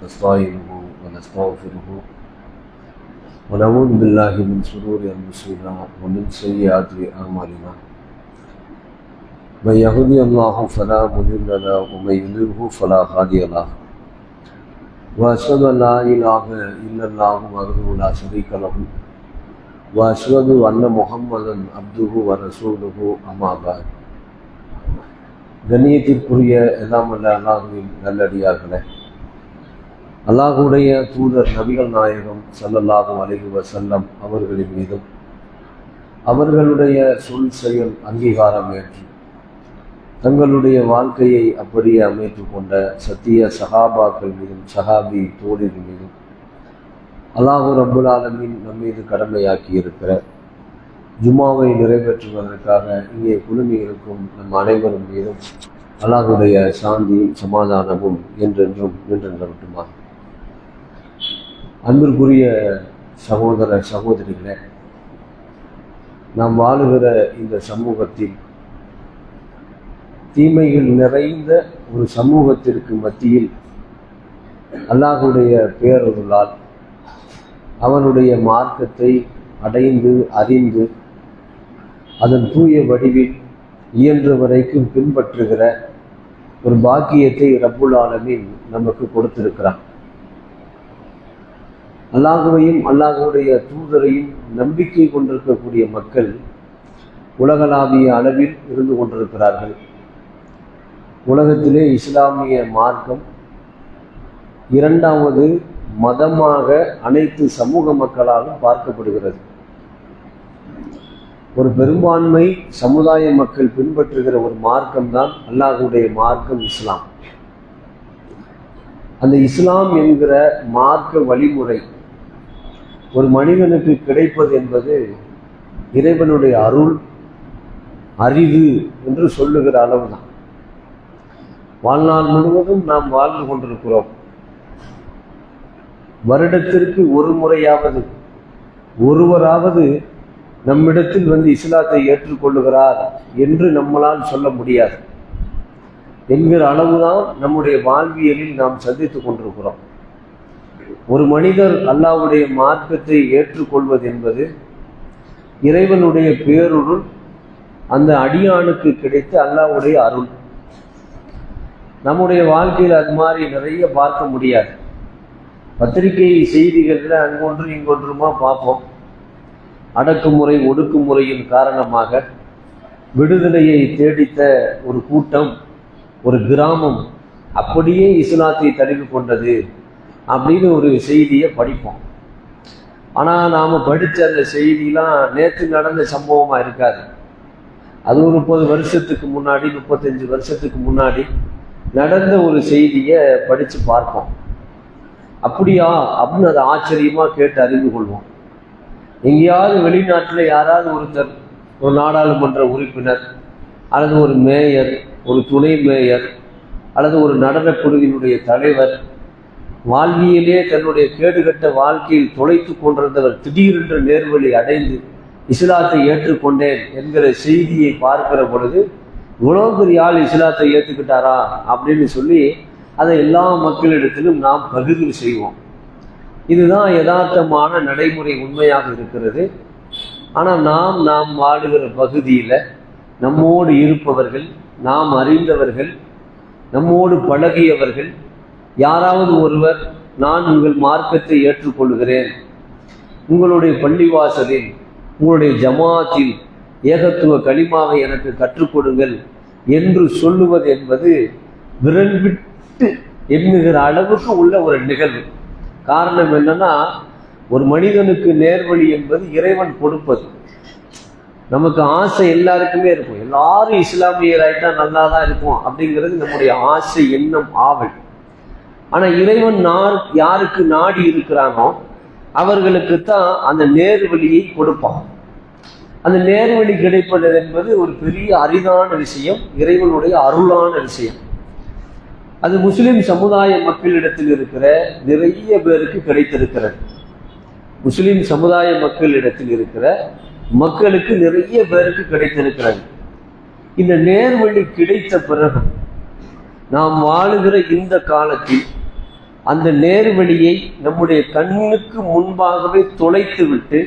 نستعينه ونستغفره ونعوذ بالله من شرور أنفسنا ومن سيئات أعمالنا من يهده الله فلا مضل له ومن يضلل فلا هادي له وأشهد أن لا إله إلا الله وحده لا شريك له وأشهد أن محمدا عبده ورسوله أما بعد. கண்ணியத்திற்குரிய எல்லாம் அல்ல அல்லாஹுவின் நல்லடியார்களே, அல்லாஹுடைய தூதர் நபிகள் நாயகம் ஸல்லல்லாஹு அலைஹி வஸல்லம் அவர்களின் மீதும் அவர்களுடைய சொல் செயல் அங்கீகாரம் ஏற்று தங்களுடைய வாழ்க்கையை அப்படியே அமைத்து கொண்ட சத்திய சஹாபாக்கள் மீதும் சஹாபி தோழிகள் மீதும் அல்லாஹு ரப்புல் ஆலமீன் நம் மீது கடமையாக்கி இருக்கிற ஜும்மாவை நிறைவேற்றுவதற்காக இங்கே குழுமி இருக்கும் நம் அனைவரும் மீதும் அல்லாஹுடைய சாந்தியும் சமாதானமும் என்றென்றும் நின்றென்றட்டுமா. அன்பிற்குரிய சகோதர சகோதரிகளே, நாம் வாழுகிற இந்த சமூகத்தில் தீமைகள் நிறைந்த ஒரு சமூகத்திற்கு மத்தியில் அல்லாஹுடைய பேரருளால் அவனுடைய மார்க்கத்தை அடைந்து அறிந்து அதன் தூய வடிவில் இயன்ற வரைக்கும் பின்பற்றுகிற ஒரு பாக்கியத்தை ரப்புல் ஆலமீன் நமக்கு கொடுத்திருக்கிறான். அல்லாஹுவையும் அல்லாஹுடைய தூதரையும் நம்பிக்கை கொண்டிருக்கக்கூடிய மக்கள் உலகளாவிய அளவில் இருந்து கொண்டிருக்கிறார்கள். உலகத்திலே இஸ்லாமிய மார்க்கம் இரண்டாவது மதமாக அனைத்து சமூக மக்களாலும் பார்க்கப்படுகிறது. ஒரு பெரும்பான்மை சமுதாய மக்கள் பின்பற்றுகிற ஒரு மார்க்கம் தான் அல்லாஹுடைய மார்க்கம் இஸ்லாம். அந்த இஸ்லாம் என்கிற மார்க்க வழிமுறை ஒரு மனிதனுக்கு கிடைப்பது என்பது இறைவனுடைய அருள் அறிவு என்று சொல்லுகிற அளவுதான். வாழ்நாள் முழுவதும் நாம் வாழ்ந்து கொண்டிருக்கிறோம். வருடத்திற்கு ஒரு முறையாவது ஒருவராவது நம்மிடத்தில் வந்து இஸ்லாத்தை ஏற்றுக்கொள்ளுகிறார் என்று நம்மளால் சொல்ல முடியாது என்கிற அளவுதான் நம்முடைய வாழ்வியலில் நாம் சந்தித்துக் கொண்டிருக்கிறோம். ஒரு மனிதர் அல்லாஹ்வுடைய மார்க்கத்தை ஏற்றுக்கொள்வது என்பது இறைவனுடைய பேரருள், அந்த அடியானுக்கு கிடைத்த அல்லாஹ்வுடைய அருள். நம்முடைய வாழ்க்கையில் அது மாதிரி நிறைய பார்க்க முடியாது. பத்திரிகை செய்திகளில் அங்கொன்று இங்கொன்றுமா பார்ப்போம். அடக்குமுறை ஒடுக்குமுறையின் காரணமாக விடுதலையை தேடித்த ஒரு கூட்டம், ஒரு கிராமம் அப்படியே இஸ்லாத்தை தழுவி கொண்டது அப்படின்னு ஒரு செய்தியை படிப்போம். ஆனால் நாம் படித்த அந்த செய்தியெலாம் நேற்று நடந்த சம்பவமாக இருக்காது. அது ஒரு 30 வருஷத்துக்கு முன்னாடி 35 வருஷத்துக்கு முன்னாடி நடந்த ஒரு செய்தியை படித்து பார்ப்போம். அப்படியா அப்படின்னு அதை ஆச்சரியமாக கேட்டு அறிந்து கொள்வோம். எங்கேயாவது வெளிநாட்டில் யாராவது ஒருத்தர், ஒரு நாடாளுமன்ற உறுப்பினர் அல்லது ஒரு மேயர், ஒரு துணை மேயர் அல்லது ஒரு நடனக் குழுவினுடைய தலைவர், வாழ்வியலே தன்னுடைய கேடுகட்ட வாழ்க்கையில் தொலைத்து கொண்டிருந்தவர் திடீரென்று நேர்வழி அடைந்து இஸ்லாத்தை ஏற்றுக்கொண்டேன் என்கிற செய்தியை பார்க்கிற பொழுது, இவ்வளோ பெரிய ஆள் இஸ்லாத்தை ஏற்றுக்கிட்டாரா அப்படின்னு சொல்லி அதை எல்லா மக்களிடத்திலும் நாம் பகிர்வு செய்வோம். இதுதான் யதார்த்தமான நடைமுறை உண்மையாக இருக்கிறது. ஆனால் நாம் வாழுகிற பகுதியில் நம்மோடு இருப்பவர்கள், நாம் அறிந்தவர்கள், நம்மோடு பழகியவர்கள் யாராவது ஒருவர், நான் உங்கள் மார்க்கத்தை ஏற்றுக்கொள்கிறேன், உங்களுடைய பள்ளிவாசலில் உங்களுடைய ஜமாத்தில் ஏகத்துவ கலிமாவை எனக்கு கற்றுக் கொடுங்கள் என்று சொல்லுவது என்பது விரல் விட்டு எண்ணுகிற அளவுக்கு உள்ள ஒரு நிகழ்வு. காரணம் என்னன்னா, ஒரு மனிதனுக்கு நேர்வழி என்பது இறைவன் கொடுப்பது. நமக்கு ஆசை எல்லாருக்குமே இருக்கும். எல்லாரும் இஸ்லாமியராயிட்டா நல்லா தான் இருக்கும் அப்படிங்கிறது நம்முடைய ஆசை, எண்ணம், ஆவல். ஆனால் இறைவன் யாருக்கு நாடி இருக்கிறானோ அவர்களுக்குத்தான் அந்த நேர்வழியை கொடுப்பான். அந்த நேர்வழி கிடைப்பது என்பது ஒரு பெரிய அரிதான விஷயம், இறைவனுடைய அருளான விஷயம். அது முஸ்லிம் சமுதாய மக்களிடத்தில் இருக்கிற நிறைய பேருக்கு கிடைத்திருக்கிறது. முஸ்லிம் சமுதாய மக்களிடத்தில் இருக்கிற மக்களுக்கு நிறைய பேருக்கு கிடைத்திருக்கிறது. இந்த நேர்வழி கிடைத்த பிறகு நாம் வாழுகிற இந்த காலத்தில் அந்த நேர்வழியை நம்முடைய கண்ணுக்கு முன்பாகவே தொலைத்து விட்டு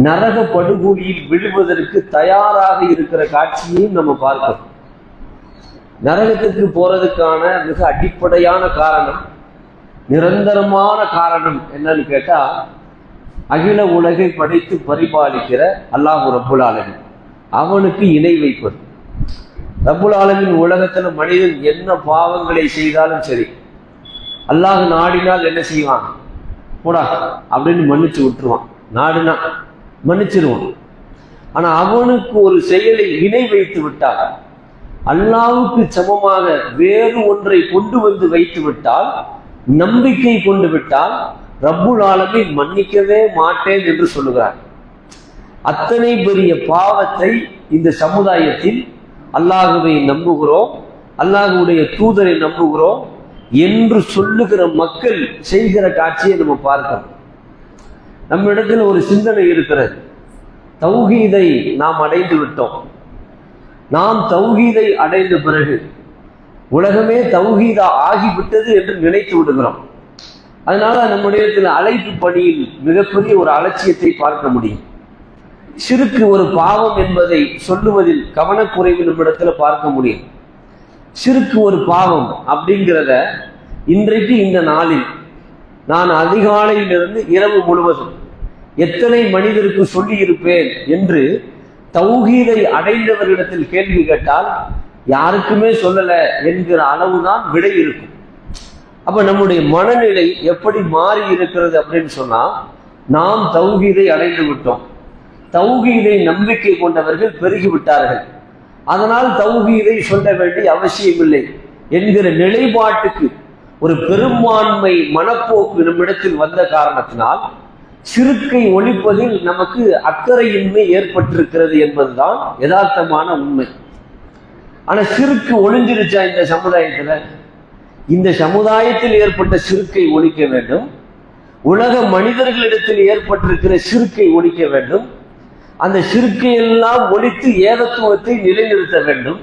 நரக படுகொலியில் விழுவதற்கு தயாராக இருக்கிற காட்சியையும் நம்ம பார்க்கிறோம். நரகத்திற்கு போறதுக்கான மிக அடிப்படையான காரணம், நிரந்தரமான காரணம் என்னன்னு கேட்டா, அகில உலகை படைத்து பரிபாலிக்கிற அல்லாஹ் ரப்புல் ஆலமீன், அவனுக்கு இணை வைப்பது. ரப்புல் ஆலமீன் உலகத்துல மனிதன் என்ன பாவங்களை செய்தாலும் சரி, அல்லாஹ் நாடினால் என்ன செய்வான், போடா அப்படின்னு மன்னிச்சு விட்டுருவான். நாடுனா மன்னிச்சிருவான். ஆனா அவனுக்கு ஒரு செயலை இணை வைத்து விட்டால், அல்லாஹ்வுக்கு சமமாக வேறு ஒன்றை கொண்டு வந்து வைத்து விட்டால், நம்பிக்கை கொண்டு விட்டால் ரப்புல் ஆலமீன் மன்னிக்கவே மாட்டேன் என்று சொல்லுகிறார். அத்தனை பெரிய பாவத்தை இந்த சமுதாயத்தில் அல்லாஹ்வை நம்புகிறோம், அல்லாஹ்வுடைய தூதரை நம்புகிறோம் என்று சொல்லுகிற மக்கள் செய்கிற காட்சியை நம்ம பார்க்கிறோம். நம்ம இடத்துல ஒரு சிந்தனை இருக்கிறது, தௌஹீதை நாம் அடைந்து விட்டோம். நாம் தௌஹீதை அடைந்த பிறகு உலகமே தௌஹீதா ஆகிவிட்டது என்று நினைத்து விடுகிறோம். அதனால நம்முடைய அழைப்பு பணியில் மிகப்பெரிய ஒரு அலட்சியத்தை பார்க்க முடியும். ஷிர்க் ஒரு பாவம் என்பதை சொல்லுவதில் கவனக்குறைவு நம்மிடத்துல பார்க்க முடியும். ஷிர்க் ஒரு பாவம் அப்படிங்கிறத இன்றைக்கு இந்த நாளில் நான் அதிகாலையிலிருந்து இரவு முழுவதும் எத்தனை மனிதருக்கு சொல்லி இருப்பேன் என்று தௌஹீதை அடைந்தவர்களிடத்தில் கேள்வி கேட்டால் யாருக்குமே சொல்லல என்கிற அளவுதான் விடை இருக்கும். அப்ப நம்முடைய மனநிலை எப்படி மாறி இருக்கிறது அப்படின்னு சொன்னா, நாம் தௌஹீதை அடைந்து விட்டோம், தௌஹீதை நம்பிக்கை கொண்டவர்கள் பெருகிவிட்டார்கள், அதனால் தௌஹீதை சொல்ல வேண்டிய அவசியமில்லை என்கிற நிலைப்பாட்டுக்கு ஒரு பெரும்பான்மை மனப்போக்கு நம்மிடத்தில் வந்த காரணத்தினால் ஷிர்க்கை ஒழிப்பதில் நமக்கு அக்கறையின்மை ஏற்பட்டிருக்கிறது என்பதுதான் யதார்த்தமான உண்மை. ஆனா ஷிர்க் ஒழிஞ்சிருச்சா இந்த சமுதாயத்துல? இந்த சமுதாயத்தில் ஏற்பட்ட ஷிர்க்கை ஒழிக்க வேண்டும், உலக மனிதர்களிடத்தில் ஏற்பட்டிருக்கிற ஷிர்க்கை ஒழிக்க வேண்டும். அந்த ஷிர்க்கை எல்லாம் ஒழித்து ஏகத்துவத்தை நிலைநிறுத்த வேண்டும்.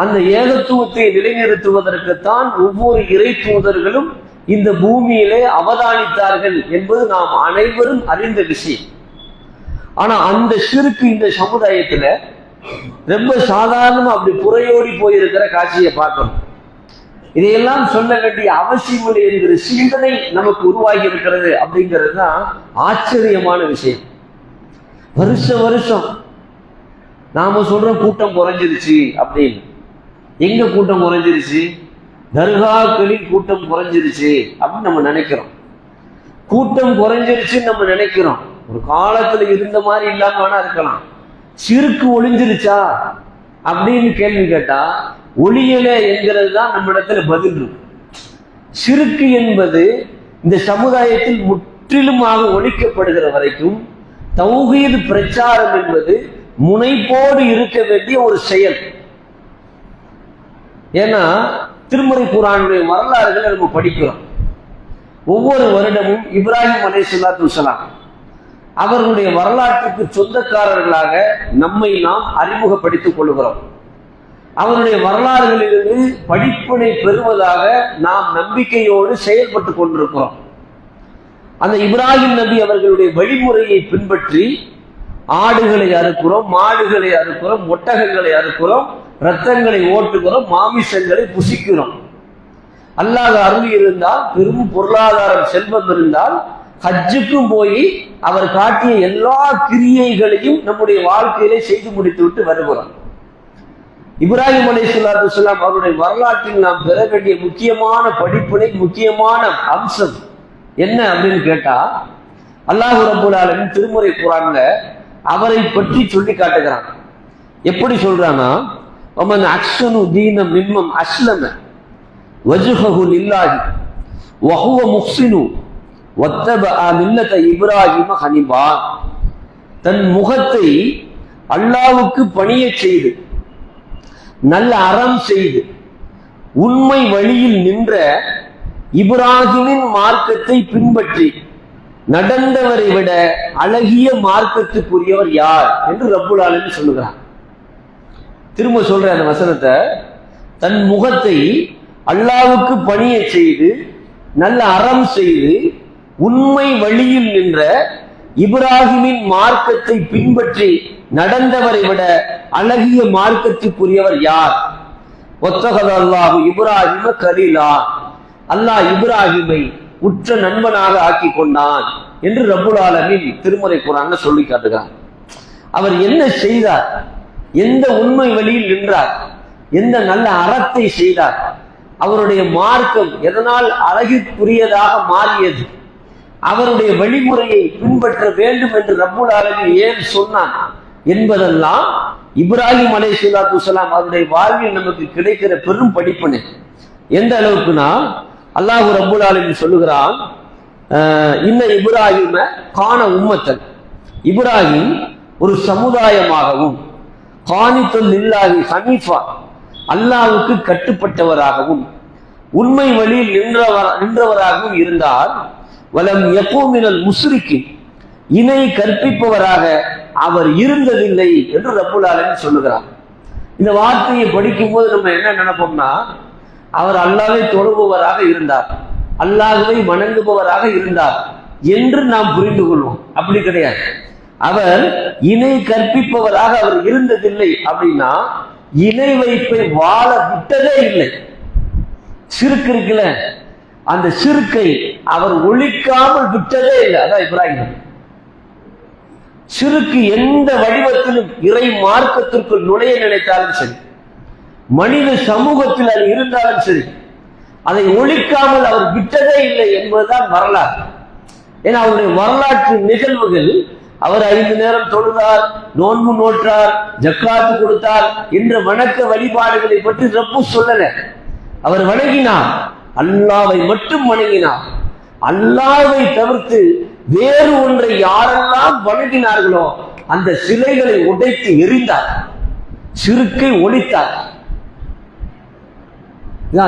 அந்த ஏகத்துவத்தை நிலைநிறுத்துவதற்குத்தான் ஒவ்வொரு இறை தூதர்களும் இந்த பூமியிலே அவதானித்தார்கள் என்பது நாம் அனைவரும் அறிந்த விஷயம். ஆனா அந்த ஷிர்க் இந்த சமுதாயத்துல ரொம்ப சாதாரணமா அப்படி புறையோடி போயிருக்கிற காட்சியை பார்க்கணும். இதையெல்லாம் சொல்ல வேண்டிய அவசியம் இல்லை என்கிற சிந்தனை நமக்கு உருவாகி இருக்கிறது அப்படிங்கிறது தான் ஆச்சரியமான விஷயம். வருஷம் நாம சொல்ற கூட்டம் குறைஞ்சிருச்சு அப்படின்னு. எங்க கூட்டம் குறைஞ்சிருச்சு? தர்காக்களில் கூட்டம் குறைஞ்சிருச்சு அப்படின்னு நம்ம நினைக்கிறோம். கூட்டம் குறைஞ்சிருச்சுன்னு நம்ம நினைக்கிறோம். ஒரு காலத்துல இருந்த மாதிரி இல்லாம வேணா இருக்கலாம். ஷிர்க் ஒளிஞ்சிருச்சா அப்படின்னு கேள்வி கேட்டா ஒளியல என்கிறது தான் நம்ம இடத்துல பதில் இருக்கு. ஷிர்க் என்பது இந்த சமுதாயத்தில் முற்றிலுமாக ஒழிக்கப்படுகிற வரைக்கும் தௌஹீத் பிரச்சாரம் என்பது முனைப்போடு இருக்க வேண்டிய ஒரு செயல். ஏன்னா திருமறை குர்ஆனுடைய வரலாறுகளை நம்ம படிக்கிறோம். ஒவ்வொரு வருடமும் இப்ராஹிம் அலைஹிஸ்ஸலாத்து வஸலாம் அவர்களுடைய வரலாற்றுக்கு சொந்தக்காரர்களாக நம்மை நாம் அறிமுகப்படுத்திக் கொள்கிறோம். அவருடைய வரலாறுகளிலிருந்து படிப்பினை பெறுவதாக நாம் நம்பிக்கையோடு செயல்பட்டு கொண்டிருக்கிறோம். அந்த இப்ராஹிம் நபி அவர்களுடைய வழிமுறையை பின்பற்றி ஆடுகளை அறுக்கிறோம், மாடுகளை அறுக்கிறோம், ஒட்டகங்களை அறுக்கிறோம், ரத்தங்களை ஓட்டுகிறோம், மாமிசங்களை புசிக்கிறோம். அல்லாஹ் அருள் இருந்தால், பெரும் பொருளாதாரம் செல்வம் இருந்தால் ஹஜ்ஜுக்கும் போய் அவர் காட்டிய எல்லா கிரியைகளையும் நம்முடைய வாழ்க்கையிலே செய்து முடித்து விட்டு வருகிறோம். இப்ராஹிம் அலைஹிஸ்ஸலாத்து வஸலாம் அவருடைய வரலாற்றில் நாம் பெற வேண்டிய முக்கியமான படிப்பினை, முக்கியமான அம்சம் என்ன அப்படின்னு கேட்டா, அல்லாஹ் ரப்பல் ஆலமீன் திருமறை குர்ஆன்ல அவரை பற்றி சொல்லி காட்டுகிறான். எப்படி சொல்றானா, வமன் அஹ்ஸனு தீனம் மிம்மன் அஸ்லம வஜ்ஹஹு லில்லாஹி வஹுவ முஹ்ஸினு வத்தபஅ மில்லத இப்ராஹிம ஹனீபா. தன் முகத்தை அல்லாஹ்வுக்கு பணியச் செய்து, நல்ல அறம் செய்து, உண்மை வழியில் நின்ற இப்ராஹிமின் மார்க்கத்தை பின்பற்றி நடந்தவரை விட அழகிய மார்க்கத்துக்குரியவர் யார் என்று ரப்புல் ஆலமீன் சொல்லுகிறார். திரும்ப சொல்ற அந்த வசனத்தை, தன் முகத்தை அல்லாஹ்வுக்கு பணிய செய்து நல்ல அறம் செய்து உண்மை வழியில் நின்ற இப்ராஹிமின் மார்க்கத்தை பின்பற்றி நடந்தவரை விட அழகிய மார்க்கத்துக்குரியவர் யார்? ஒத்தகத அல்லாஹு இப்ராஹிம கலீலா, அல்லாஹ் இப்ராஹிமை உற்ற நண்பனாக ஆக்கி கொண்டான் என்று ரப்புல் ஆலமீன் திருமறை குர்ஆன்ல சொல்லி காட்டுகிறார். அவர் என்ன செய்தார்? எந்த உண்மை வழியில் நின்றார்? எந்த நல்ல அறத்தை செய்தார்? அவருடைய மார்க்கம் எதனால் அழகிற்குரியதாக மாறியது? அவருடைய வழிமுறையை பின்பற்ற வேண்டும் என்று ரப்புல் ஆலமீன் ஏன் சொன்னான் என்பதெல்லாம் இப்ராஹிம் அலைஹிஸ்ஸலாத்து வஸலாம் அவருடைய வாழ்வில் நமக்கு கிடைக்கிற பெரும் படிப்பினை. எந்த அளவுக்குனா அல்லாஹ் ரப்புல் ஆலமீன் சொல்லுகிறான், இன்ன இப்ராஹிம கான உம்மத்தன், இப்ராஹிம் ஒரு சமுதாயமாகவும், கானித்துல் லில்லாஹி ஹனீஃபா, அல்லாஹ்வுக்கு கட்டுப்பட்டவராகவும், உண்மை வழியில் நின்றவராகவும் இருந்தார். வலம் யகு மினல் முஸ்ரிக்கீன், இணை கற்பிப்பவராக அவர் இருந்ததில்லை என்று ரப்புல் ஆலமீன் சொல்லுகிறார். இந்த வார்த்தையை படிக்கும் போது நம்ம என்ன நினைப்போம்னா, அவர் அல்லாஹ்வை தொழுபவராக இருந்தார், அல்லாஹ்வை வணங்குபவராக இருந்தார் என்று நாம் புரிந்து கொள்வோம். அப்படி கிடையாது. அவர் இணை கற்பிப்பவராக அவர் இருந்ததில்லை. அப்படின்னா இணை வைப்பை வாழ விட்டதே இல்லை. சிறுக்கு இருக்குல்ல, அந்த சிறுக்கை அவர் ஒழிக்காமல் விட்டதே இல்லை. அதான் இப்ராஹிம். சிறுக்கு எந்த வடிவத்திலும் இறை மார்க்கத்திற்குள் நுழைய நினைத்தாலும் சரி, மனித சமூகத்தில் அது இருந்தாலும் சரி, அதை ஒழிக்காமல் அவர் விட்டதே இல்லை என்பதுதான் வரலாறு. ஏன்னா அவருடைய வரலாற்று நிகழ்வுகள், அவர் 5 நேரம் தொழுதார், நோன்பு நோற்றார், ஜக்காத்து கொடுத்தார் என்ற வணக்க வழிபாடுகளை பற்றி ரப்பு சொல்லல. அவர் வணங்கினார், அல்லாஹ்வை மட்டும் வணங்கினார். அல்லாஹ்வை தவிர்த்து வேறு ஒன்றை யாரெல்லாம் வணங்கினார்களோ அந்த சிலைகளை உடைத்து எறிந்தார், சிறுக்கை ஒழித்தார்.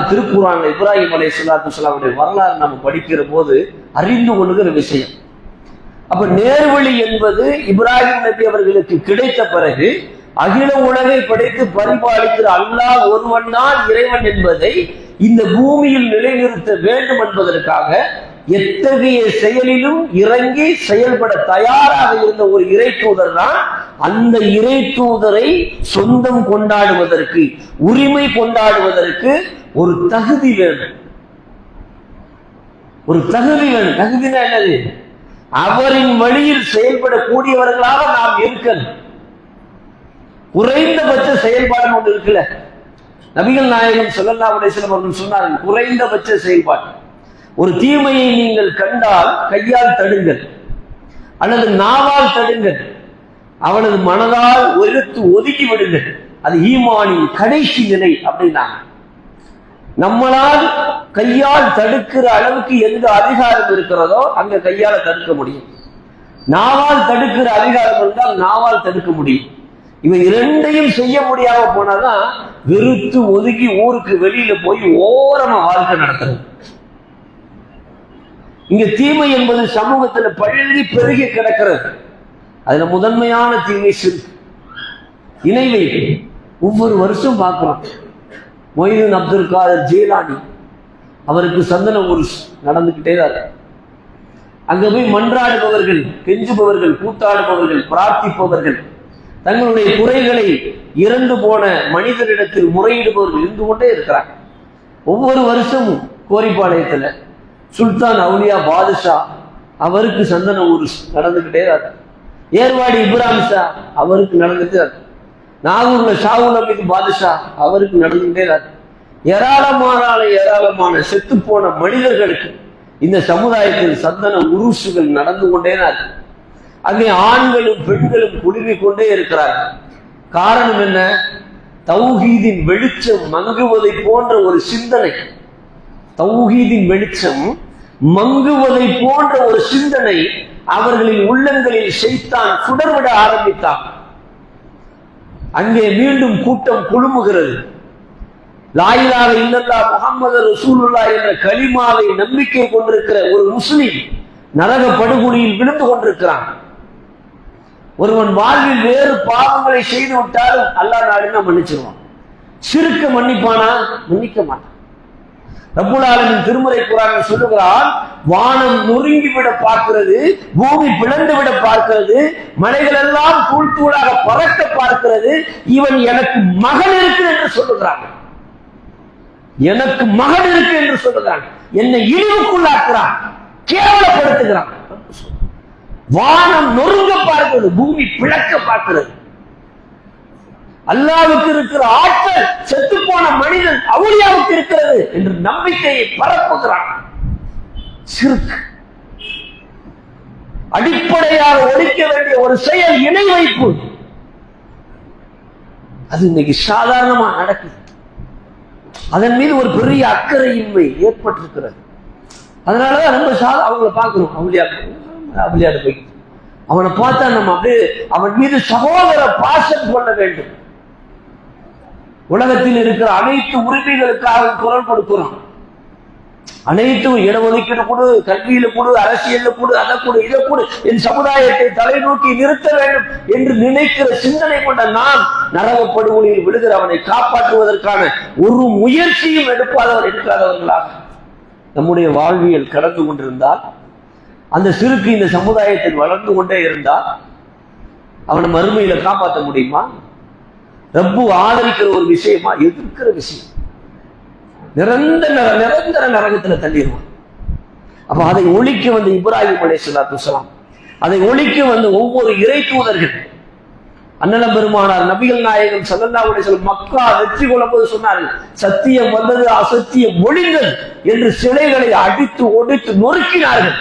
திருக்குர்ஆன்ல இப்ராஹிம் அலைஹிஸ்ஸலாத்து வஸலாமுடைய வரலாறு நம்ம படிக்கிற போது அறிந்து கொள்ளுகிற விஷயம். அப்ப நேர்வழி என்பது இப்ராஹிம் நபி அவர்களுக்கு கிடைத்த பிறகு அகில உலகை படைத்து பரிபாலிக்கிற அல்லாஹ் ஒருவன் தான் இறைவன் என்பதை இந்த பூமியில் நிலைநிறுத்த வேண்டும் என்பதற்காக எத்தகைய செயலிலும் இறங்கி செயல்பட தயாராக இருந்த ஒரு இறை தூதர் தான். அந்த இறை தூதரை சொந்தம் கொண்டாடுவதற்கு, உரிமை கொண்டாடுவதற்கு ஒரு தகுதி வேணும். ஒரு தகுதி வேணும். தகுதினா என்னது? அவரின் வழியில் செயல்படக்கூடியவர்களாக நாம் இருக்கணும். குறைந்தபட்ச செயல்பாடு ஒன்று இருக்குல்ல, நபிகள் நாயகம் ஸல்லல்லாஹு அலைஹி வஸல்லம் அவர்கள் சொன்னார்கள், குறைந்தபட்ச செயல்பாடு. ஒரு தீமையை நீங்கள் கண்டால் கையால் தடுங்கள் அல்லது நாவால் தடுங்கள், அவனது மனதால் வெறுத்து ஒதுக்கி விடுங்கள். அது ஈமானின் கடைசி நிலை அப்படின்னாங்க. நம்மளால் கையால் தடுக்கிற அளவுக்கு எந்த அதிகாரம் இருக்கிறதோ அங்க கையால தடுக்க முடியும். நாவால் தடுக்கிற அதிகாரம் இருந்தால் நாவால் தடுக்க முடியும். இவை இரண்டையும் செய்ய முடியாம போனாதான் வெறுத்து ஒதுக்கி ஊருக்கு வெளியில போய் ஓரமா வாழ்க்கை நடத்துறது. இங்க தீமை என்பது சமூகத்துல பள்ளி பெருகி கிடக்கிறது. அதுல முதன்மையான தீமை சிறுக்கு, இணை வைப்பு. ஒவ்வொரு வருஷம் பார்க்கலாம், மொய்தீன் அப்துல் காதர் ஜீலானி அவருக்கு சந்தன உருஸ் நடந்துகிட்டே தான். அங்க போய் மன்றாடுபவர்கள், கெஞ்சுபவர்கள், கூத்தாடுபவர்கள், பிரார்த்திப்பவர்கள், தங்களுடைய குறைகளை இறந்து போன மனிதரிடத்தில் முறையிடுபவர்கள் இருந்து கொண்டே இருக்கிறாங்க. ஒவ்வொரு வருஷமும் கோரிப்பாளையத்துல சுல்தான் அவுலியா பாதுஷா அவருக்கு சந்தன உருஸ் நடந்துகிட்டே தான். ஏர்வாடி இப்ராஹிம் ஷா அவருக்கு நடந்துட்டு, நாகூர்ல ஷாவுல் அமீது பாதுஷா அவருக்கு நடந்துகிட்டே தான். ஏராளமான செத்து போன மனிதர்களுக்கு இந்த சமுதாயத்தில் சந்தன உருசுகள் நடந்து கொண்டே தான். அங்கே ஆண்களும் பெண்களும் குழுமிக் கொண்டே இருக்கிறார்கள். காரணம் என்ன? தௌஹீதின் வெளிச்சம் மங்குவதை போன்ற ஒரு சிந்தனை. தௌஹீதின் வெளிச்சம் மங்குவதை போன்ற ஒரு சிந்தனை அவர்களின் உள்ளங்களில் ஷைத்தான் சுடர்விட ஆரம்பித்தான். அங்கே மீண்டும் கூட்டம் குழுமுகிறது. லா இலாஹ இல்லல்லாஹ் முஹம்மது ரசூலுல்லாஹ் என்ற கலிமாவை நம்பிக்கை கொண்டிருக்கிற ஒரு முஸ்லிம் நரக படுகொலியில் விழுந்து கொண்டிருக்கிறான். ஒருவன் வாழ்வில் வேறு பாவங்களை செய்து விட்டாலும் அல்லாஹ் நாடினா மன்னிச்சிருவான். சிறுக்க மன்னிப்பானா? மன்னிக்க மாட்டான். ரப்புல் ஆலமீன் திருமறை குர்ஆனில் சொல்லுகிறான், வானம் நொறுங்கிவிட பார்க்கிறது, பூமி பிளந்து விட பார்க்கிறது, மலைகள் எல்லாம் தூள் தூளாக பறக்க பார்க்கிறது, இவன் எனக்கு மகன் இருக்கு என்று சொல்லுகிறான். எனக்கு மகன் இருக்கு என்று சொல்லுகிறான். என்னை இழிவுக்குள்ளாக்குறான், கேவலப்படுத்துகிறான். வானம் நொறுங்க பார்க்கிறது, பூமி பிளக்க பார்க்கிறது. அல்லாஹ்வுக்கு இருக்கிற ஆற்றல் செத்து போன மனிதன் அவுலியாவுக்கு இருக்கிறது என்று நம்பிக்கையை பரப்புகிறான். ஷிர்க் அடிப்படையாக ஒழிக்க வேண்டிய ஒரு செயல் இணை வைப்பு. அது இன்னைக்கு சாதாரணமா நடக்குது. அதன் மீது ஒரு பெரிய அக்கறையின்மை ஏற்பட்டிருக்கிறது. அதனாலதான் ரொம்ப அவங்களை பார்க்கிறோம். அவுலியாடு போய் அவனை பார்த்தா நம்ம அப்படியே அவன் மீது சகோதர பாசம் கொள்ள வேண்டும். உலகத்தில் இருக்கிற அனைத்து உரிமைகளுக்காக குரல் கொடுக்கிறோம். அனைத்து இடஒதுக்கீடு கொடு, கல்வியில கொடு, அரசியல் கொடு, அதை கொடு, இதை கொடு, என் சமுதாயத்தை தலைநோக்கி நிறுத்த வேண்டும் என்று நினைக்கிற சிந்தனை கொண்ட நாம் நரகப்படுகொலியில் விடுகிற அவனை காப்பாற்றுவதற்கான ஒரு முயற்சியும் எடுக்காதவர்களாக நம்முடைய வாழ்வியல் கடந்து கொண்டிருந்தால், அந்த சிறுக்கு இந்த சமுதாயத்தில் வளர்ந்து கொண்டே இருந்தால் அவனை மறுமையில காப்பாற்ற முடியுமா? ரப்பு ஆதரிக்கிற ஒரு விஷயமா? எதிர்க்கிற விஷயம். நிரந்தர நரகத்துல தள்ளிடுவான். அப்ப அதை ஒழிக்க வந்த இப்ராஹிம் அலைஹிஸ்ஸலாத்து வஸலாம், அதை ஒழிக்க வந்த ஒவ்வொரு இறை தூதர்கள், அண்ணலம் பெருமானார் நபிகள் நாயகம் ஸல்லல்லாஹு அலைஹி வஸல்லம் மக்கா வெற்றி கொள்ளும் போது சொன்னார்கள், சத்தியம் வந்தது அசத்தியம் ஒழிந்தது என்று சிலைகளை அடித்து ஒடித்து நொறுக்கினார்கள்.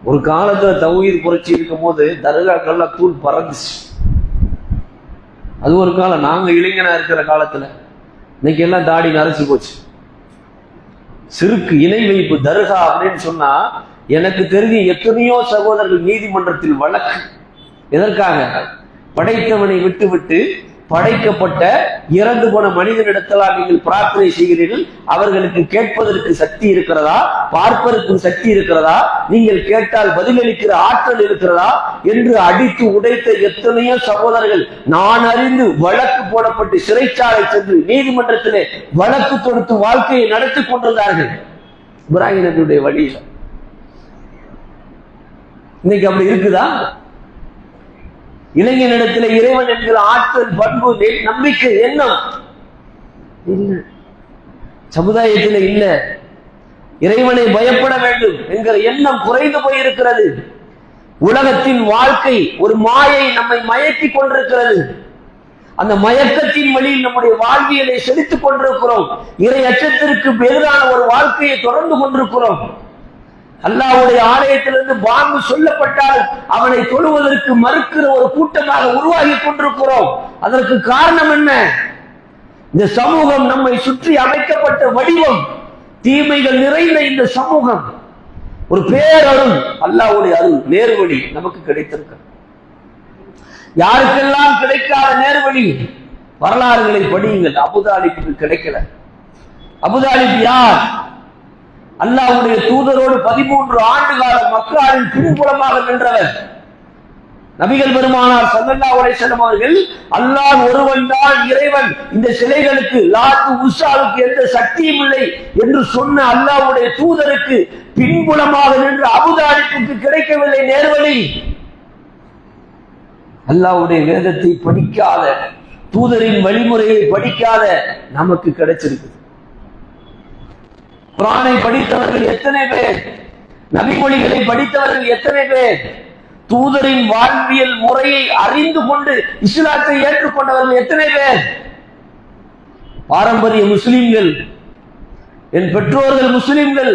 ஒரு காலத்துல தௌஹீத் புரட்சி இருக்கும் போது தர்காக்கள்ல தூள் பறந்துச்சு. அது ஒரு காலம். நாங்க இளைஞனா இருக்கிற காலத்துல, இன்னைக்கு எல்லாம் தாடி நரைச்சு போச்சு. சிறுக்கு இணை வைப்பு தர்கா அப்படின்னு சொன்னா, எனக்கு தெரிஞ்ச எத்தனையோ சகோதரர்கள் நீதிமன்றத்தில் வழக்கு. எதற்காக? படைத்தவனை விட்டு விட்டு படைக்கப்பட்ட இறந்து போன மனிதனிடத்தெல்லாம் நீங்கள் பிரார்த்தனை செய்கிறீர்கள், அவர்களுக்கு கேட்பதற்கு சக்தி இருக்கிறதா, பார்ப்பதற்கு சக்தி இருக்கிறதா, நீங்கள் கேட்டால் பதிலளிக்கிற ஆற்றல் இருக்கிறதா என்று அடித்து உடைத்த எத்தனையோ சகோதரர்கள் நான் அறிந்து வழக்கு போடப்பட்டு சிறைச்சாலை சென்று நீதிமன்றத்திலே வழக்கு தொடுத்து வாழ்க்கையை நடத்தி கொண்டிருந்தார்கள் இப்ராஹிம் நபியுடைய வழியில். இன்னைக்கு அப்படி இருக்குதா? இளைஞனிடத்தில் இறைவன் என்கிற ஆற்றல், பண்பு, நம்பிக்கை, எண்ணம் இல்ல, சமுதாயத்தில் இல்ல. இறைவனை பயப்பட வேண்டும் என்கிற எண்ணம் குறைந்து போயிருக்கிறது. உலகத்தின் வாழ்க்கை ஒரு மாயை நம்மை மயக்கி கொண்டிருக்கிறது. அந்த மயக்கத்தின் வழியில் நம்முடைய வாழ்வியலை செலுத்திக் கொண்டிருக்கிறோம். இறை அச்சத்திற்கு எதிரான ஒரு வாழ்க்கையை தொடர்ந்து கொண்டிருக்கிறோம். அல்லாஹ்வுடைய ஆலயத்திலிருந்து பாங்கு சொல்லப்பட்டால் அவனை தொழுவதற்கு மறுக்கிற ஒரு கூட்டமாக உருவாகி கொண்டிருக்கிறோம். அதற்கு காரணம் என்ன? இந்த சமூகம் நம்மை சுற்றி அமைக்கப்பட்ட வடிவம், தீமைகள் நிறைந்த இந்த சமூகம். ஒரு பேரருள், அல்லாஹ்வுடைய அருள், நேர்வழி நமக்கு கிடைத்திருக்கிறது. யாருக்கெல்லாம் கிடைக்காத நேர்வழி? வரலாறுகளை படியுங்கள். அபூதாலிபுக்கு கிடைக்கல. அபூதாலிப் யார்? அல்லாஹ்வுடைய தூதரோடு 13 ஆண்டு காலம் மக்காவின் பின்புலமாக நின்றவர். நபிகள் பெருமானார் ஸல்லல்லாஹு அலைஹி வஸல்லம் அவர்கள் அல்லாஹ் ஒருவன் தான் இறைவன், இந்த சிலைகளுக்கு லாத்து உஸ்ஸாவுக்கு எந்த சக்தியும் இல்லை என்று சொன்ன அல்லாஹ்வுடைய தூதருக்கு பின்புலமாக நின்று அபூதாலிபுக்கு கிடைக்கவில்லை நேர்வழி. அல்லாஹ்வுடைய வேதத்தை படிக்காத, தூதரின் வழிமுறையை படிக்காத நமக்கு கிடைச்சிருக்கு. குர்ஆனை படித்தவர்கள் எத்தனை பேர்? நபிமொழிகளை படித்தவர்கள் எத்தனை பேர்? தூதரின் வாழ்வியல் முறையை அறிந்து கொண்டு இஸ்லாத்தை ஏற்றுக்கொண்டவர்கள் எத்தனை பேர்? பாரம்பரிய முஸ்லிம்கள், என் பெற்றோர்கள் முஸ்லிம்கள்,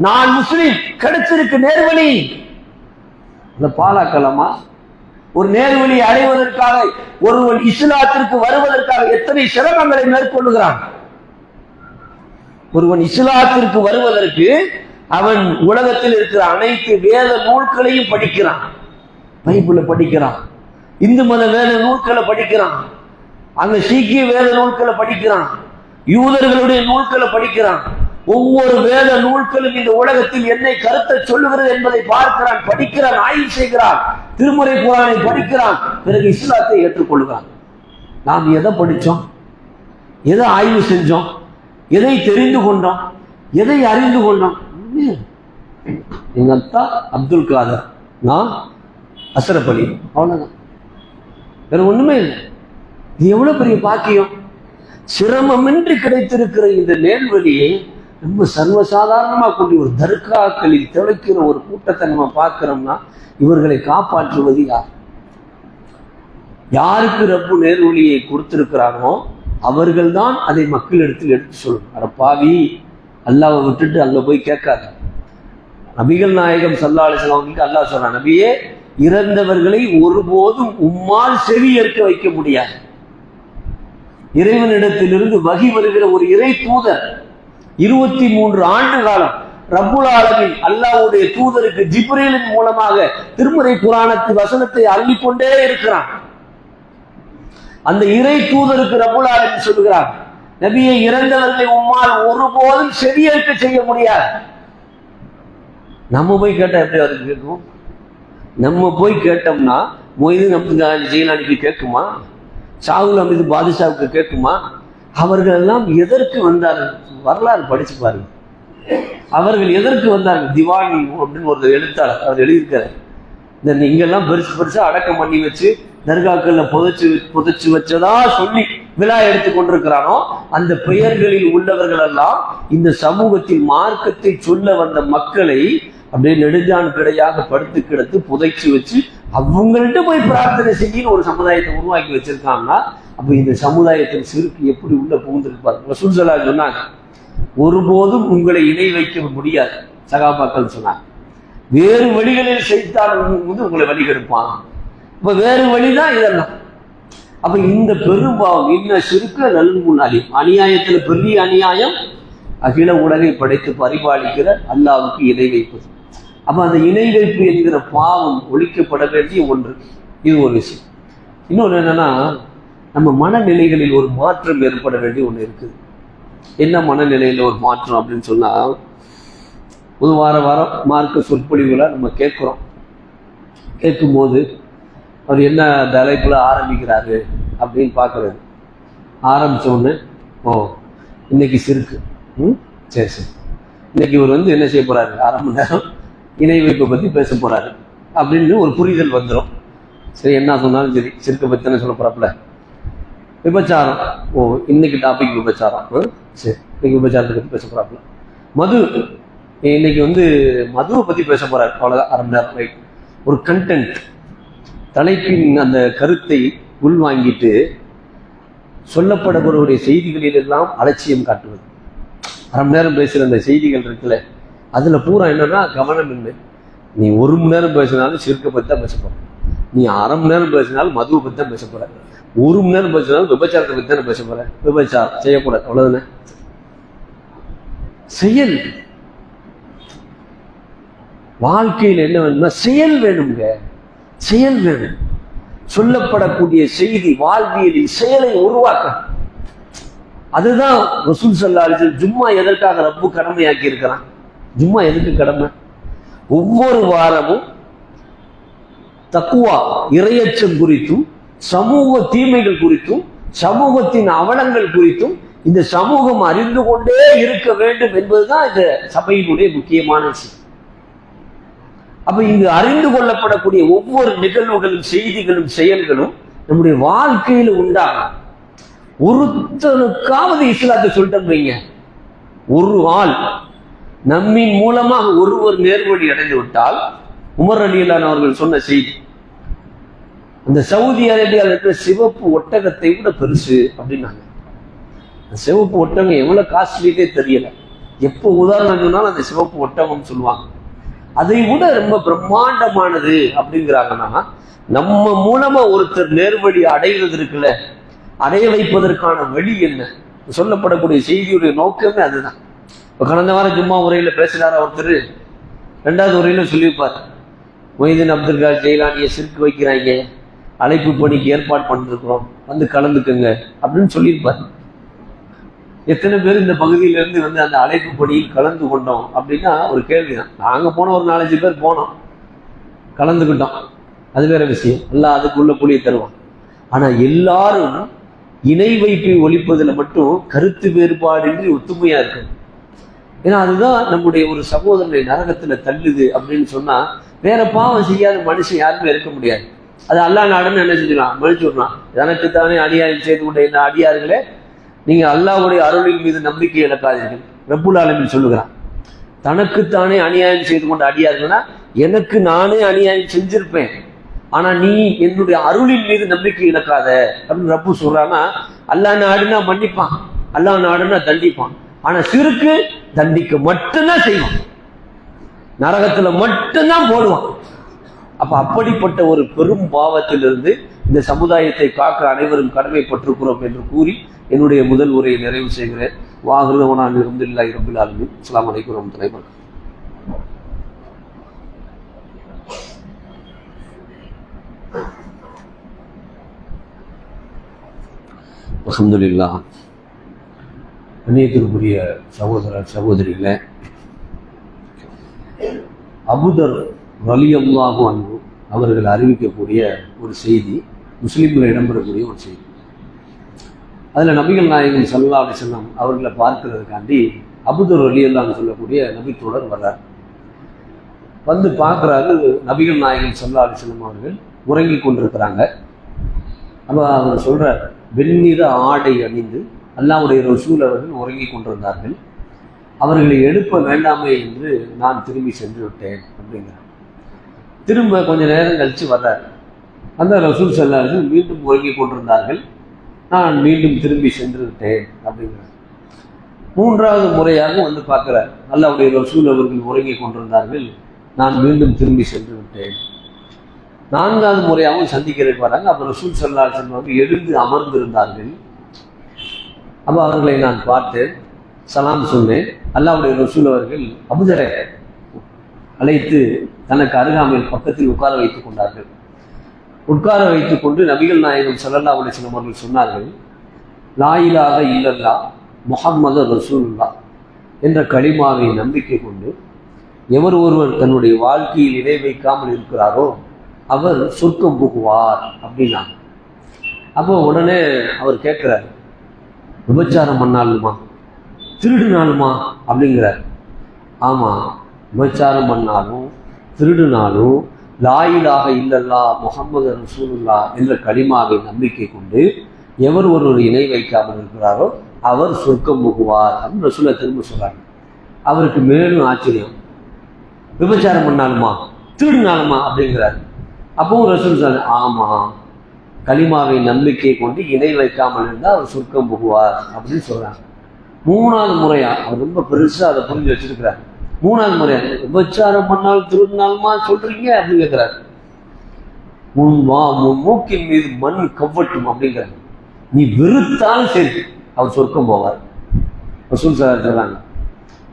நான் முஸ்லிம், கிடைச்சிருக்கு நேர்வழி. அந்த பாலாக்கலமா? ஒரு நேர்வழி அடைவதற்காக ஒருவன் இஸ்லாத்திற்கு வருவதற்காக எத்தனை சிரமங்களை மேற்கொள்ளுகிறான். ஒருவன் இஸ்லாத்திற்கு வருவதற்கு அவன் உலகத்தில் இருக்கிற அனைத்து வேத நூல்களையும் படிக்கிறான். பைபிள படிக்கிறான், இந்து மத வேத நூல்களை படிக்கிறான், அங்க சீக்கிய வேத நூல்களை படிக்கிறான், யூதர்களுடைய நூல்களை படிக்கிறான். ஒவ்வொரு வேத நூல்களும் இந்த உலகத்தில் என்னை கருத்தை சொல்லுகிறது என்பதை பார்க்கிறான், படிக்கிறான், ஆய்வு செய்கிறான், திருமறை குர்ஆனை படிக்கிறான், பிறகு இஸ்லாத்தை ஏற்றுக்கொள்கிறான். நாம் எதை படிச்சோம்? எதை ஆய்வு செஞ்சோம், எதை தெரிந்து கொண்டோம், எதை அறிந்து கொண்டோம்? எங்க அத்தா அப்துல் காதர், நான் அஷ்ரப் அலி, அவ்வளவுதான், வேற ஒண்ணுமே இல்லை. இது எவ்வளவு பெரிய பாக்கியம்! சிரமமின்றி கிடைத்திருக்கிற இந்த நேர்வழியை ரொம்ப சர்வசாதாரணமா கொண்டு ஒரு தர்காக்களில் திளைக்கிற ஒரு கூட்டத்தை நம்ம பார்க்கிறோம்னா இவர்களை காப்பாற்றுவது யார்? யாருக்கு ரப்பு நேர்வழியை கொடுத்திருக்கிறானோ அவர்கள் தான் அதை மக்களிடத்தில் எடுத்து சொல்லணும். அட பாவி, அல்லாவை விட்டுட்டு அங்க போய் கேட்காது. நபிகள் நாயகம் ஸல்லல்லாஹு அலைஹி வஸல்லம் அல்லாஹ் சொல்றான், நபியே, இறந்தவர்களை ஒருபோதும் உம்மால் செவி ஏற்க வைக்க முடியாது. இறைவனிடத்திலிருந்து வகி வருகிற ஒரு இறை தூதர் 23 ஆண்டு காலம் ரப்புல் ஆலமீன் அல்லாஹ்வுடைய தூதருக்கு ஜிப்ரீலின் மூலமாக திருமறை குர்ஆனத்து வசனத்தை அள்ளிக்கொண்டே இருக்கிறான். அந்த இறை தூதருக்கு ரப்புல் ஆலமீன் சொல்கிறார், நபியை, இறந்தவர்களை உம்மால் ஒருபோதும் செவியேற்க செய்ய முடியாது. நம்ம போய் கேட்டா எப்படி அவருக்கு கேட்கும்? நம்ம போய் கேட்டோம்னா மொய்தீன் அப்துல் ஜெயிலானிக்கு கேட்குமா? ஷாகுல் அமீது பாதுஷாவுக்கு கேட்குமா? அவர்கள் எல்லாம் எதற்கு வந்தார்கள்? வரலாறு படிச்சு பாருங்க. அவர்கள் எதற்கு வந்தார்கள்? திவான் அப்படின்னு ஒரு எழுத்தாளர் அவர் எழுதியிருக்காரு. இந்த இங்கெல்லாம் பெருசு பெருசா அடக்கம் பண்ணி வச்சு தர்காக்கள்ல புதைச்சு வச்சதா சொல்லி விழா எடுத்து கொண்டிருக்கிறானோ அந்த பெயர்களில் உள்ளவர்கள் எல்லாம் இந்த சமூகத்தில் மார்க்கத்தை சொல்ல வந்த மக்களை அப்படியே நெடுஞ்சான் கிடையாக படுத்து கிடத்து புதைச்சு வச்சு அவங்கள்ட்ட போய் பிரார்த்தனை செய்ய ஒரு சமுதாயத்தை உருவாக்கி வச்சிருக்காங்கன்னா அப்ப இந்த சமுதாயத்தின் சிறுக்கு எப்படி உள்ள புகுந்திருப்பார்? ரசூல் ஸல்லல்லாஹு அலைஹி வஸல்லம் சொன்னாங்க, ஒருபோதும் உங்களை இணை வைக்க முடியாது. சகாபாக்கள் சொன்னாங்க, வேறு வழிகளில் செய்தான் உங்களை வழிகெடுப்பான். இப்ப வேறு வழிதான் இதெல்லாம். அப்ப இந்த பெரும்பாவம் இன்ன சிறுக்க நல்முன்னாலி அநியாயத்துல பெரிய அநியாயம் அகில உலகை படைத்து பரிபாலிக்கிற அல்லாஹ்வுக்கு இணை வைப்பது. அப்ப அந்த இணை வைப்பு என்கிற பாவம் ஒழிக்கப்பட வேண்டிய ஒன்று. இது ஒரு விஷயம். இன்னொன்று என்னன்னா, நம்ம மனநிலைகளில் ஒரு மாற்றம் ஏற்பட வேண்டிய ஒன்று இருக்குது. என்ன மனநிலையில ஒரு மாற்றம் அப்படின்னு சொன்னா, ஒரு வாரம் மார்க்க சொற்பொழிவுகளை நம்ம கேட்குறோம். கேட்கும்போது அவர் என்ன தலைப்புல ஆரம்பிக்கிறாரு அப்படின்னு பார்க்கறது. ஆரம்பிச்ச உடனே, ஓ இன்னைக்கு சிறுக்கு, சரி சரி, இன்னைக்கு இவர் என்ன செய்ய போறாரு, 1/2 மணி நேரம் இணை வைப்பை பத்தி பேச போறாரு அப்படின்னு ஒரு புரிதல் வந்துடும். சரி, என்ன சொன்னாலும் சரி, சிறுக்கை பத்தி தானே சொல்ல போறாப்புல. விபச்சாரம், ஓ இன்னைக்கு டாபிக் விபச்சாரம், சரி இன்னைக்கு விபச்சாரத்தை பத்தி பேச போறாப்புல. மது, இன்னைக்கு மதுவை பத்தி பேச போறாரு, அவ்வளவுதான், 1/2 மணி நேரம். ரைட். ஒரு கண்டென்ட் தலைப்பின் அந்த கருத்தை உள்வாங்கிட்டு சொல்லப்படக்கூடிய செய்திகளில் எல்லாம் அலட்சியம் காட்டுவது. 1/2 மணி நேரம் பேசுகிற அந்த செய்திகள் இருக்குல்ல, அதுல பூரா என்னன்னா கவனம் இல்லை. நீ 1 மணி நேரம் பேசினாலும் சிறுக்கை பத்தி தான் பேச போற, நீ 1/2 மணி நேரம் பேசினாலும் மதுவை பத்தி தான் பேச போற, 1 மணி நேரம் பேசினாலும் விபச்சாரத்தை பத்தி தானே பேச போற. விபச்சாரம் செய்யக்கூடாது, அவ்வளவுதானே. செயல், வாழ்க்கையில் என்ன வேணும்னா செயல் வேணுங்க, செயல் வேணும். சொல்லப்படக்கூடிய செய்தி வாழ்வியலில் செயலை உருவாக்க. அதுதான் ரசூல் ஸல்லல்லாஹு அலைஹி வஸல்லம் ஜும்மா எதற்காக ரப்பு கடமையாக்கி இருக்கிறான்? ஜும்மா எதுக்கு கடமை? ஒவ்வொரு வாரமும் தக்குவா இறையச்சம் குறித்தும் சமூக தீமைகள் குறித்தும் சமூகத்தின் அவலங்கள் குறித்தும் இந்த சமூகம் அறிந்து கொண்டே இருக்க வேண்டும் என்பதுதான் இந்த சபையினுடைய முக்கியமான விஷயம். அப்ப இங்கு அறிந்து கொள்ளப்படக்கூடிய ஒவ்வொரு நிகழ்வுகளும் செய்திகளும் செயல்களும் நம்முடைய வாழ்க்கையில உண்டாகும். ஒருத்தனுக்காவது இஸ்லாத்தை சொல்லிட்டு வைங்க, ஒரு ஆள் நம்மின் மூலமாக ஒருவர் நேர்வழி அடைந்து விட்டால், உமர் ரலியல்லாஹு அவர்கள் சொன்ன செய்தி, அந்த சவுதி அரேபியாவில் இருக்கிற சிவப்பு ஒட்டகத்தை விட பெருசு அப்படின்னாங்க. சிவப்பு ஒட்டகம் எவ்வளவு காஸ்ட்லியே தெரியல. எப்போ உதாரணம் சொன்னாலும் அந்த சிவப்பு ஒட்டகம் சொல்லுவாங்க. அதை விட ரொம்ப பிரம்மாண்டமானது அப்படிங்கிறாங்கன்னா, நம்ம மூலமா ஒருத்தர் நேர்வழி அடைவது இருக்குல்ல, அடைய வைப்பதற்கான வழி என்ன? சொல்லப்படக்கூடிய செய்தியுடைய நோக்கமே அதுதான். இப்ப கடந்த வாரம் ஜும்மா உரையில பேசினார் ஒருத்தர், 2வது உரையில சொல்லியிருப்பார், மொய்தீன் அப்துல் ஜெயிலானியை சிறுக்கு வைக்கிறாங்க, அழைப்பு பணிக்கு ஏற்பாடு பண்ணிருக்கிறோம், கலந்துக்குங்க அப்படின்னு சொல்லியிருப்பார். எத்தனை பேர் இந்த பகுதியிலிருந்து அந்த அழைப்பு பணியில் கலந்து கொண்டோம் அப்படின்னா ஒரு கேள்விதான். நாங்க போன ஒரு 4-5 பேர் போனோம், கலந்துக்கிட்டோம், அது வேற விஷயம். எல்லாம் அதுக்குள்ள புளியை தருவான். ஆனா எல்லாரும் இணை வைப்பை ஒழிப்பதில் மட்டும் கருத்து வேறுபாடின்றி ஒத்துமையா இருக்கணும். ஏன்னா அதுதான் நம்முடைய ஒரு சகோதரனை நரகத்துல தள்ளுது அப்படின்னு சொன்னா, வேற பாவம் செய்யாத மனுஷன் யாருமே இருக்க முடியாது. அது அல்லா நாடுன்னு என்ன செஞ்சுக்கலாம், மன்னிச்சுடலாம். தனக்குத்தானே அநியாயம் செய்து கொண்ட இந்த அடியார்களே, நீங்க அல்லாஹ்வுடைய அருளின் மீது நம்பிக்கை இழக்காதீர்கள். ரப்புல் ஆலமீன் சொல்லுகிறான், தனக்குத்தானே அநியாயம் செய்து கொண்ட அடியார்கள்னா, எனக்கு நானே அநியாயம் செஞ்சிருப்பேன், ஆனா நீ என்னுடைய அருளின் மீது நம்பிக்கை இழக்காத அப்படின்னு ரப்பு சொல்றான்னா, அல்லாஹ் நாடுனா மன்னிப்பான், அல்லாஹ் நாடுனா தண்டிப்பான். ஆனா சிறுக்கு தண்டிக்க மட்டும்தான் செய்வான், நரகத்துல மட்டும்தான் போடுவான். அப்ப அப்படிப்பட்ட ஒரு பெரும் பாவத்திலிருந்து இந்த சமுதாயத்தை காக்க அனைவரும் கடமைப்பட்டிருக்கிறோம் என்று கூறி என்னுடைய முதல் உரையை நிறைவு செய்கிறேன். வாஹிருதவானா அல்ஹம்துலில்லாஹி ரப்பில் ஆலமீன். அஸ்ஸலாமு அலைக்கும் வரஹ்மத்துல்லாஹி வபரகாத்துஹு. அல்ஹம்துலில்லாஹ். அநேகருக்குரிய சகோதர சகோதரிகளே, அபூதர் ரலியல்லாஹு அன்ஹு அவர்கள் அறிவிக்கக்கூடிய ஒரு செய்தி, முஸ்லிம்கள் இடம்பெறக்கூடிய ஒரு செய்தி. அதில் நபிகள் நாயகம் ஸல்லல்லாஹு அலைஹி வஸல்லம் அவர்களை பார்க்கிறதுக்காண்டி அபூதர் ரலியல்லாஹு சொல்லக்கூடிய நபித்தோழர் வர்றார். வந்து பார்க்குறாரு, நபிகள் நாயகம் ஸல்லல்லாஹு அலைஹி வஸல்லம் அவர்கள் உறங்கி கொண்டிருக்கிறாங்க. அப்போ அவர் சொல்கிறார், வெண்ணிற ஆடை அணிந்து அல்லாஹ்வுடைய ரசூல் அவர்கள் உறங்கி கொண்டிருந்தார்கள், அவர்களை எழுப்ப வேண்டாமே என்று நான் திரும்பி சென்று விட்டேன் அப்படிங்கிறார். திரும்ப கொஞ்ச நேரம் கழித்து வர்றார். அந்த ரசூல் ஸல்லல்லாஹு அலைஹி வஸல்லம் மீண்டும் உறங்கி கொண்டிருந்தார்கள், நான் மீண்டும் திரும்பி சென்று விட்டேன் அப்படிங்கிறார். மூன்றாவது முறையாக வந்து பார்க்கிறார், அல்லாஹ்வுடைய ரசூல் அவர்கள் உறங்கி கொண்டிருந்தார்கள், நான் மீண்டும் திரும்பி சென்று விட்டேன். நான்காவது முறையாகவும் சந்திக்கிறதுக்கு வராங்க. அப்போ ரசூல் ஸல்லல்லாஹு அலைஹி வஸல்லம் எழுந்து அமர்ந்திருந்தார்கள். அப்போ அவர்களை நான் பார்த்தேன், சலாம் சொன்னேன். அல்லாஹ்வுடைய ரசூல் அவர்கள் அபூதரை அழைத்து தனக்கு அருகாமையில் பக்கத்தில் உட்கார வைத்துக் கொண்டார்கள். உட்கார வைத்துக் கொண்டு நபிகள் நாயகம் ஸல்லல்லாஹு அலைஹி வஸல்லம் அவர்கள் சொன்னார்கள், லா இலாஹ இல்லல்லாஹ் முஹம்மது ரசூலுல்லாஹ் என்ற கலிமாவை நம்பிக்கை கொண்டு எவர் ஒருவர் தன்னுடைய வாழ்க்கையில் இணை வைக்காமல் இருக்கிறாரோ அவர் சொர்க்கம் புகுவார் அப்படின்னாங்க. அப்போ உடனே அவர் கேட்கிறார், விபச்சாரம் பண்ணாலுமா, திருடுனாலுமா அப்படிங்கிறார். ஆமாம், விபச்சாரம் பண்ணாலும் திருடுனாலும் லா இலாஹ இல்லல்லாஹ் முஹம்மது ரசூலுல்லாஹ் என்ற கலிமாவை நம்பிக்கை கொண்டு எவர் ஒருவர் இணை வைக்காமல் இருக்கிறாரோ அவர் சொர்க்கம் புகுவார் அப்படின்னு ரசூலை திரும்ப சொல்றாங்க. அவருக்கு மேலும் ஆச்சரியம், விபச்சாரம் பண்ணாலுமா திருடுனாலுமா அப்படிங்கிறார். அப்பவும் ரசூல் சொல்றாங்க, ஆமாம், கலிமாவை நம்பிக்கை கொண்டு இணை வைக்காமல் இருந்தால் அவர் சொர்க்கம் புகுவார் அப்படின்னு சொல்றாங்க. மூணாவது முறையா அவர் ரொம்ப பெருசா அதை புரிஞ்சு வச்சிருக்கிறார். மூணாவது முறையா விபச்சாரம் பண்ணாலும் திருநாளுமா சொல்றீங்க அப்படின்னு கேட்கிறாரு. உன் மூக்கின் மீது மண் கவ்வட்டும் அப்படிங்கிறார். நீ வெறுத்தாலும் சரி அவர் சொர்க்கம் போவார். ரசூல் சொல்றாங்க,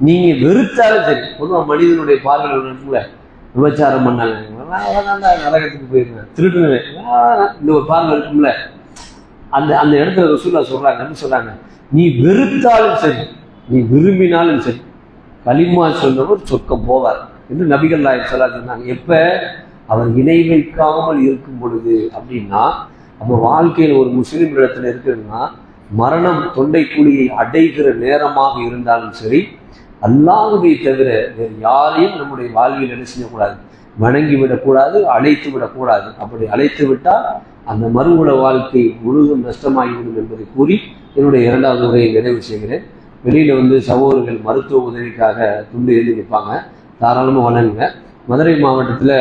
நீங்க வெறுத்தாலும் சரி. பொதுவாக மனிதனுடைய பார்வையில் விபச்சாரம் பண்ணாங்க நரகத்துக்கு போயிருங்க, திருடுனவே இந்த ஒரு பார்வை இருக்கும்ல, அந்த அந்த இடத்துல ரசூல்லா சொல்றாங்க, என்ன சொல்றாங்க, நீ வெறுத்தாலும் சரி நீ விரும்பினாலும் சரி கலிமா சொன்னவர் சொர்க்கம் போவார் என்று நபிகள் நாயகம் ஸல்லல்லாஹு அலைஹி வஸல்லம் சொன்னாங்க. எப்ப அவர் இணை வைக்காமல் இருக்கும் பொழுது அப்படின்னா, அப்போ வாழ்க்கையில் ஒரு முஸ்லீம் இடத்துல இருக்குதுன்னா, மரணம் தொண்டை குழியை அடைகிற நேரமாக இருந்தாலும் சரி, அல்லாஹ்வை தவிர வேறு யாரையும் நம்முடைய வாழ்வில் என்ன செய்யக்கூடாது, வணங்கி விடக்கூடாது, அழைத்து விடக்கூடாது. அப்படி அழைத்து விட்டால் அந்த மறுவுல வாழ்க்கை முழுதும் நஷ்டமாகிவிடும் என்பதை கூறி என்னுடைய இரண்டாவது உரையை நிறைவு செய்கிறேன். வெளியில் சகோதரர்கள் மருத்துவ உதவிக்காக துண்டு எழுதி நிற்பாங்க, தாராளமாக வணங்குங்க. மதுரை மாவட்டத்தில்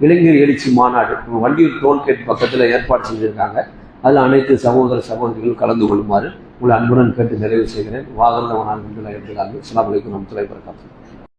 இளைஞர் எழுச்சி மாநாடு வண்டியூர் டோல்கேட் பக்கத்தில் ஏற்பாடு செஞ்சுருக்காங்க. அதில் அனைத்து சகோதர சகோதரிகள் கலந்து கொள்ளுமாறு உங்களை அன்புடன் கேட்டு நிறைவு செய்கிறேன். வாகனவனால் அஸ்ஸலாமு அலைக்கும் வரஹ்மத்துல்லாஹி வபரகாத்துஹு.